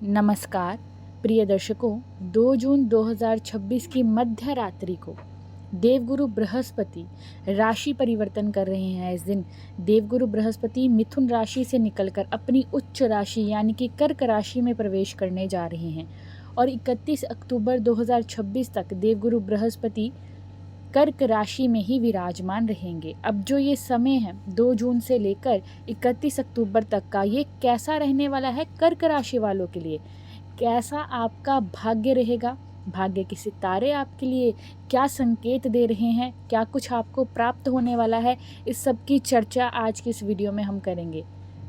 नमस्कार प्रिय दर्शकों, 2 जून 2026 की मध्य रात्रि को देवगुरु बृहस्पति राशि परिवर्तन कर रहे हैं। इस दिन देवगुरु बृहस्पति मिथुन राशि से निकलकर अपनी उच्च राशि यानी कि कर्क राशि में प्रवेश करने जा रहे हैं और 31 अक्टूबर 2026 तक देवगुरु बृहस्पति कर्क राशि में ही विराजमान रहेंगे। अब जो ये समय है 2 जून से लेकर 31 अक्टूबर तक का, ये कैसा रहने वाला है कर्क राशि वालों के लिए? कैसा आपका भाग्य रहेगा? भाग्य के सितारे आपके लिए क्या संकेत दे रहे हैं? क्या कुछ आपको प्राप्त होने वाला है? इस सब की चर्चा आज की इस वीडियो में हम करेंगे।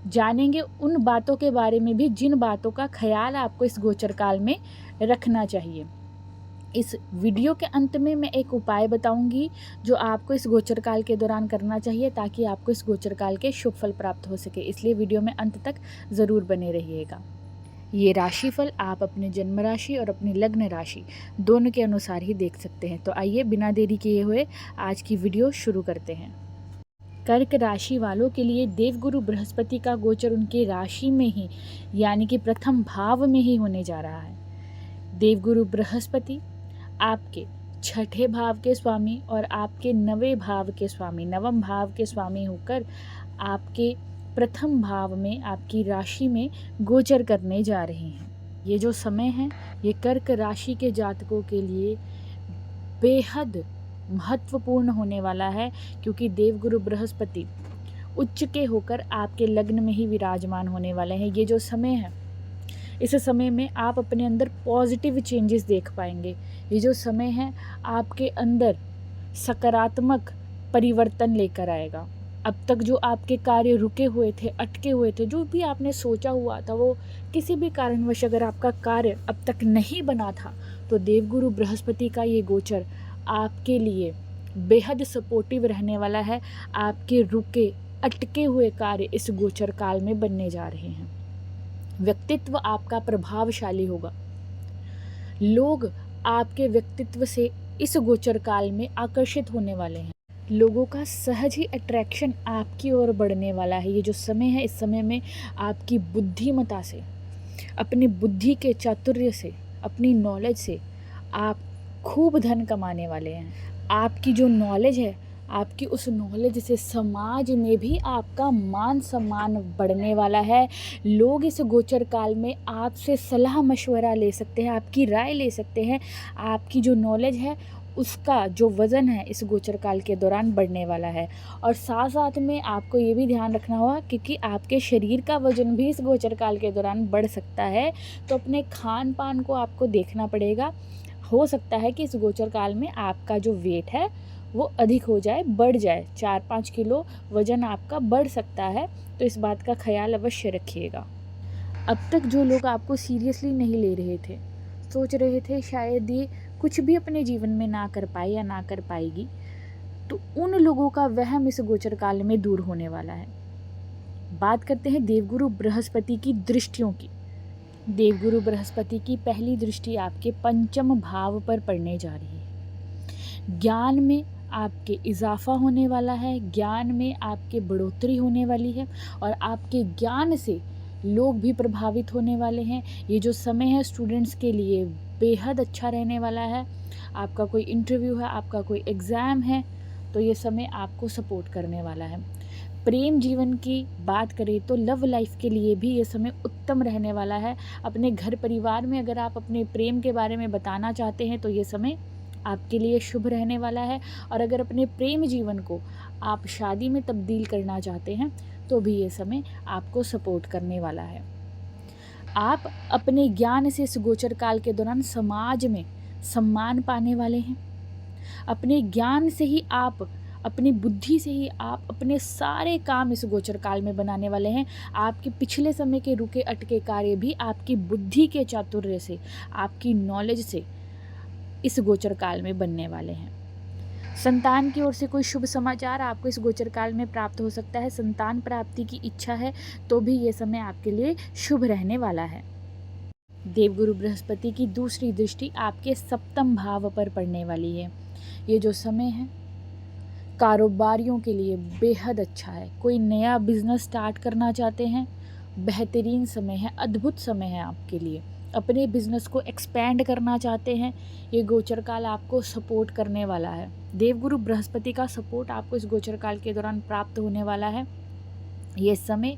जानेंगे उन बातों के बारे में भी जिन बातों का ख्याल आपको इस गोचर काल में रखना चाहिए। इस वीडियो के अंत में मैं एक उपाय बताऊंगी जो आपको इस गोचर काल के दौरान करना चाहिए ताकि आपको इस गोचर काल के शुभ फल प्राप्त हो सके, इसलिए वीडियो में अंत तक ज़रूर बने रहिएगा। ये राशिफल आप अपने जन्म राशि और अपनी लग्न राशि दोनों के अनुसार ही देख सकते हैं। तो आइए बिना देरी किए हुए आज की वीडियो शुरू करते हैं। कर्क राशि वालों के लिए देवगुरु बृहस्पति का गोचर उनकी राशि में ही यानी कि प्रथम भाव में ही होने जा रहा है। देवगुरु बृहस्पति आपके छठे भाव के स्वामी और आपके नवे भाव के स्वामी, नवम भाव के स्वामी होकर आपके प्रथम भाव में आपकी राशि में गोचर करने जा रहे हैं। ये जो समय है ये कर्क राशि के जातकों के लिए बेहद महत्वपूर्ण होने वाला है, क्योंकि देवगुरु बृहस्पति उच्च के होकर आपके लग्न में ही विराजमान होने वाले हैं। ये जो समय है इस समय में आप अपने अंदर पॉजिटिव चेंजेस देख पाएंगे। ये जो समय है आपके अंदर सकारात्मक परिवर्तन लेकर आएगा। अब तक जो आपके कार्य रुके हुए थे, अटके हुए थे, जो भी आपने सोचा हुआ था वो किसी भी कारणवश अगर आपका कार्य अब तक नहीं बना था, तो देवगुरु बृहस्पति का ये गोचर आपके लिए बेहद सपोर्टिव रहने वाला है। आपके रुके अटके हुए कार्य इस गोचर काल में बनने जा रहे हैं। व्यक्तित्व आपका प्रभावशाली होगा। लोग आपके व्यक्तित्व से इस गोचर काल में आकर्षित होने वाले हैं। लोगों का सहज ही अट्रैक्शन आपकी ओर बढ़ने वाला है। ये जो समय है इस समय में आपकी बुद्धिमता से, अपनी बुद्धि के चातुर्य से, अपनी नॉलेज से आप खूब धन कमाने वाले हैं। आपकी जो नॉलेज है, आपकी उस नॉलेज से समाज में भी आपका मान सम्मान बढ़ने वाला है। लोग इस गोचर काल में आपसे सलाह मशवरा ले सकते हैं, आपकी राय ले सकते हैं। आपकी जो नॉलेज है उसका जो वज़न है इस गोचर काल के दौरान बढ़ने वाला है। और साथ साथ में आपको ये भी ध्यान रखना होगा क्योंकि आपके शरीर का वज़न भी इस गोचर काल के दौरान बढ़ सकता है, तो अपने खान पान को आपको देखना पड़ेगा। हो सकता है कि इस गोचर काल में आपका जो वेट है वो अधिक हो जाए, बढ़ जाए, 4-5 किलो वज़न आपका बढ़ सकता है, तो इस बात का ख्याल अवश्य रखिएगा। अब तक जो लोग आपको सीरियसली नहीं ले रहे थे, सोच रहे थे शायद ये कुछ भी अपने जीवन में ना कर पाए या ना कर पाएगी, तो उन लोगों का वहम इस गोचर काल में दूर होने वाला है। बात करते हैं देवगुरु बृहस्पति की दृष्टियों की। देवगुरु बृहस्पति की पहली दृष्टि आपके पंचम भाव पर पड़ने जा रही है। ज्ञान में आपके इजाफा होने वाला है, ज्ञान में आपके बढ़ोतरी होने वाली है और आपके ज्ञान से लोग भी प्रभावित होने वाले हैं। ये जो समय है स्टूडेंट्स के लिए बेहद अच्छा रहने वाला है। आपका कोई इंटरव्यू है, आपका कोई एग्ज़ाम है, तो ये समय आपको सपोर्ट करने वाला है। प्रेम जीवन की बात करें तो लव लाइफ के लिए भी ये समय उत्तम रहने वाला है। अपने घर परिवार में अगर आप अपने प्रेम के बारे में बताना चाहते हैं तो ये समय आपके लिए शुभ रहने वाला है। और अगर अपने प्रेम जीवन को आप शादी में तब्दील करना चाहते हैं तो भी ये समय आपको सपोर्ट करने वाला है। आप अपने ज्ञान से इस गोचर काल के दौरान समाज में सम्मान पाने वाले हैं। अपने ज्ञान से ही आप, अपनी बुद्धि से ही आप अपने सारे काम इस गोचर काल में बनाने वाले हैं। आपके पिछले समय के रुके अटके कार्य भी आपकी बुद्धि के चातुर्य से, आपकी नॉलेज से इस गोचर काल में बनने वाले हैं। संतान की ओर से कोई शुभ समाचार आपको इस गोचर काल में प्राप्त हो सकता है। संतान प्राप्ति की इच्छा है तो भी ये समय आपके लिए शुभ रहने वाला है। देवगुरु बृहस्पति की दूसरी दृष्टि आपके सप्तम भाव पर पड़ने वाली है। ये जो समय है कारोबारियों के लिए बेहद अच्छा है। कोई नया बिजनेस स्टार्ट करना चाहते हैं बेहतरीन समय है, अद्भुत समय है आपके लिए। अपने बिजनेस को एक्सपेंड करना चाहते हैं, ये गोचर काल आपको सपोर्ट करने वाला है। देवगुरु बृहस्पति का सपोर्ट आपको इस गोचर काल के दौरान प्राप्त होने वाला है। ये समय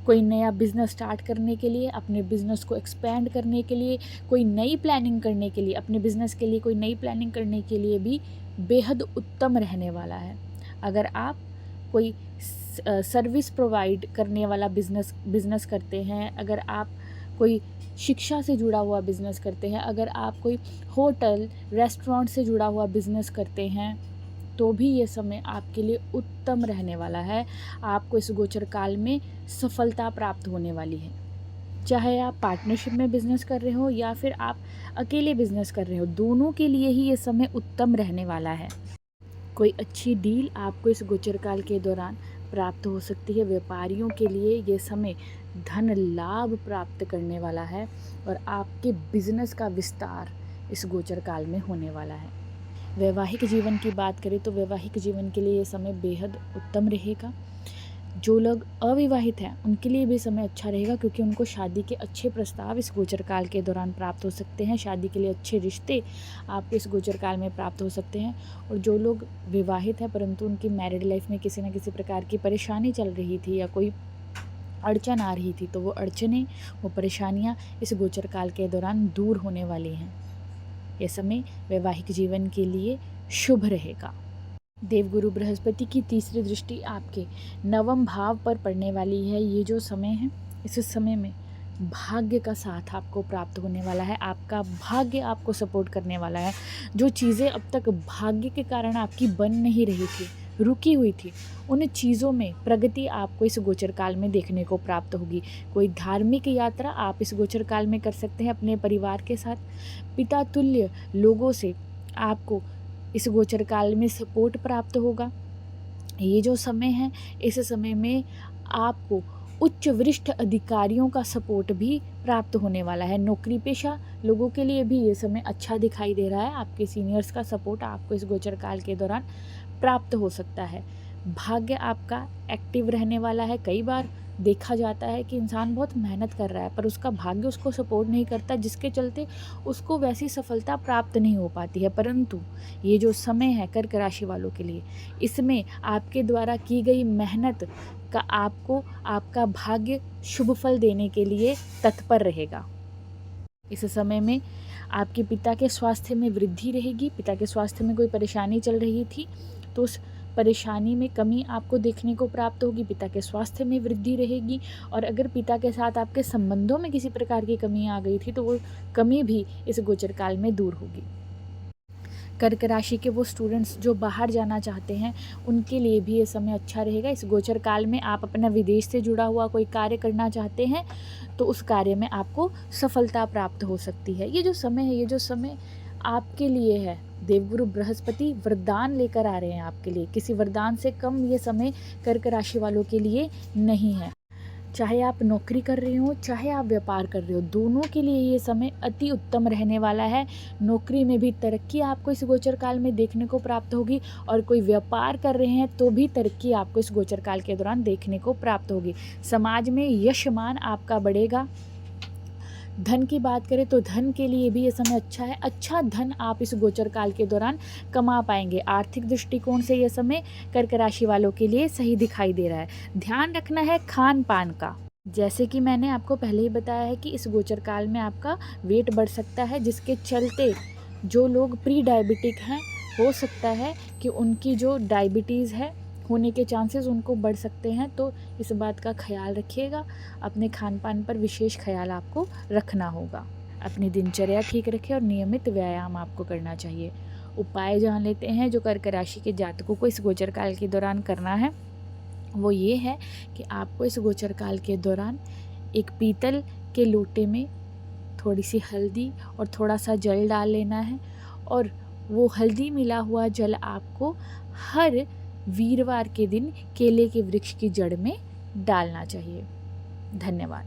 कोई नया बिज़नेस स्टार्ट करने के लिए, अपने बिज़नेस को एक्सपेंड करने के लिए, कोई नई प्लानिंग करने के लिए, अपने बिज़नेस के लिए कोई नई प्लानिंग करने के लिए भी बेहद उत्तम रहने वाला है। अगर आप कोई सर्विस प्रोवाइड करने वाला बिज़नेस करते हैं, अगर आप कोई शिक्षा से जुड़ा हुआ बिज़नेस करते हैं, अगर आप कोई होटल रेस्टोरेंट से जुड़ा हुआ बिज़नेस करते हैं, तो भी ये समय आपके लिए उत्तम रहने वाला है। आपको इस गोचर काल में सफलता प्राप्त होने वाली है। चाहे आप पार्टनरशिप में बिज़नेस कर रहे हो या फिर आप अकेले बिज़नेस कर रहे हो, दोनों के लिए ही ये समय उत्तम रहने वाला है। कोई अच्छी डील आपको इस गोचर काल के दौरान प्राप्त हो सकती है। व्यापारियों के लिए ये समय धन लाभ प्राप्त करने वाला है और आपके बिजनेस का विस्तार इस गोचर काल में होने वाला है। वैवाहिक जीवन की बात करें तो वैवाहिक जीवन के लिए ये समय बेहद उत्तम रहेगा। जो लोग अविवाहित हैं उनके लिए भी समय अच्छा रहेगा, क्योंकि उनको शादी के अच्छे प्रस्ताव इस गोचर काल के दौरान प्राप्त हो सकते हैं। शादी के लिए अच्छे रिश्ते आपको इस गोचर काल में प्राप्त हो सकते हैं। और जो लोग विवाहित हैं परंतु उनकी मैरिड लाइफ में किसी न किसी प्रकार की परेशानी चल रही थी या कोई अड़चन आ रही थी, तो वो अड़चनें, वो परेशानियाँ इस गोचर काल के दौरान दूर होने वाली हैं। यह समय वैवाहिक जीवन के लिए शुभ रहेगा। देवगुरु बृहस्पति की तीसरी दृष्टि आपके नवम भाव पर पड़ने वाली है। ये जो समय है, इस समय में भाग्य का साथ आपको प्राप्त होने वाला है। आपका भाग्य आपको सपोर्ट करने वाला है। जो चीज़ें अब तक भाग्य के कारण आपकी बन नहीं रही थी, रुकी हुई थी, उन चीज़ों में प्रगति आपको इस गोचर काल में देखने को प्राप्त होगी। कोई धार्मिक यात्रा आप इस गोचर काल में कर सकते हैं अपने परिवार के साथ। पिता तुल्य लोगों से आपको इस गोचर काल में सपोर्ट प्राप्त होगा। ये जो समय है, इस समय में आपको उच्च वरिष्ठ अधिकारियों का सपोर्ट भी प्राप्त होने वाला है। नौकरी पेशा लोगों के लिए भी ये समय अच्छा दिखाई दे रहा है। आपके सीनियर्स का सपोर्ट आपको इस गोचर काल के दौरान प्राप्त हो सकता है। भाग्य आपका एक्टिव रहने वाला है। कई बार देखा जाता है कि इंसान बहुत मेहनत कर रहा है पर उसका भाग्य उसको सपोर्ट नहीं करता, जिसके चलते उसको वैसी सफलता प्राप्त नहीं हो पाती है। परंतु ये जो समय है कर्क राशि वालों के लिए, इसमें आपके द्वारा की गई मेहनत का आपको आपका भाग्य शुभ फल देने के लिए तत्पर रहेगा। इस समय में आपके पिता के स्वास्थ्य में वृद्धि रहेगी। पिता के स्वास्थ्य में कोई परेशानी चल रही थी तो उस परेशानी में कमी आपको देखने को प्राप्त होगी। पिता के स्वास्थ्य में वृद्धि रहेगी। और अगर पिता के साथ आपके संबंधों में किसी प्रकार की कमी आ गई थी तो वो कमी भी इस गोचर काल में दूर होगी। कर्क राशि के वो स्टूडेंट्स जो बाहर जाना चाहते हैं उनके लिए भी ये समय अच्छा रहेगा। इस गोचर काल में आप अपना विदेश से जुड़ा हुआ कोई कार्य करना चाहते हैं तो उस कार्य में आपको सफलता प्राप्त हो सकती है। ये जो समय है, ये जो समय आपके लिए है, देवगुरु बृहस्पति वरदान लेकर आ रहे हैं आपके लिए। किसी वरदान से कम ये समय कर्क राशि वालों के लिए नहीं है। चाहे आप नौकरी कर रहे हो, चाहे आप व्यापार कर रहे हो, दोनों के लिए ये समय अति उत्तम रहने वाला है। नौकरी में भी तरक्की आपको इस गोचर काल में देखने को प्राप्त होगी और कोई व्यापार कर रहे हैं तो भी तरक्की आपको इस गोचर काल के दौरान देखने को प्राप्त होगी। समाज में यशमान आपका बढ़ेगा। धन की बात करें तो धन के लिए भी ये समय अच्छा है। अच्छा धन आप इस गोचर काल के दौरान कमा पाएंगे। आर्थिक दृष्टिकोण से ये समय कर्क राशि वालों के लिए सही दिखाई दे रहा है। ध्यान रखना है खान पान का। जैसे कि मैंने आपको पहले ही बताया है कि इस गोचर काल में आपका वेट बढ़ सकता है, जिसके चलते जो लोग प्री डायबिटिक हैं हो सकता है कि उनकी जो डायबिटीज़ है होने के चांसेस उनको बढ़ सकते हैं। तो इस बात का ख्याल रखिएगा। अपने खान पान पर विशेष ख्याल आपको रखना होगा। अपनी दिनचर्या ठीक रखें और नियमित व्यायाम आपको करना चाहिए। उपाय जान लेते हैं जो कर्क राशि के जातकों को इस गोचर काल के दौरान करना है। वो ये है कि आपको इस गोचर काल के दौरान एक पीतल के लोटे में थोड़ी सी हल्दी और थोड़ा सा जल डाल लेना है और वो हल्दी मिला हुआ जल आपको हर वीरवार के दिन केले के वृक्ष की जड़ में डालना चाहिए। धन्यवाद।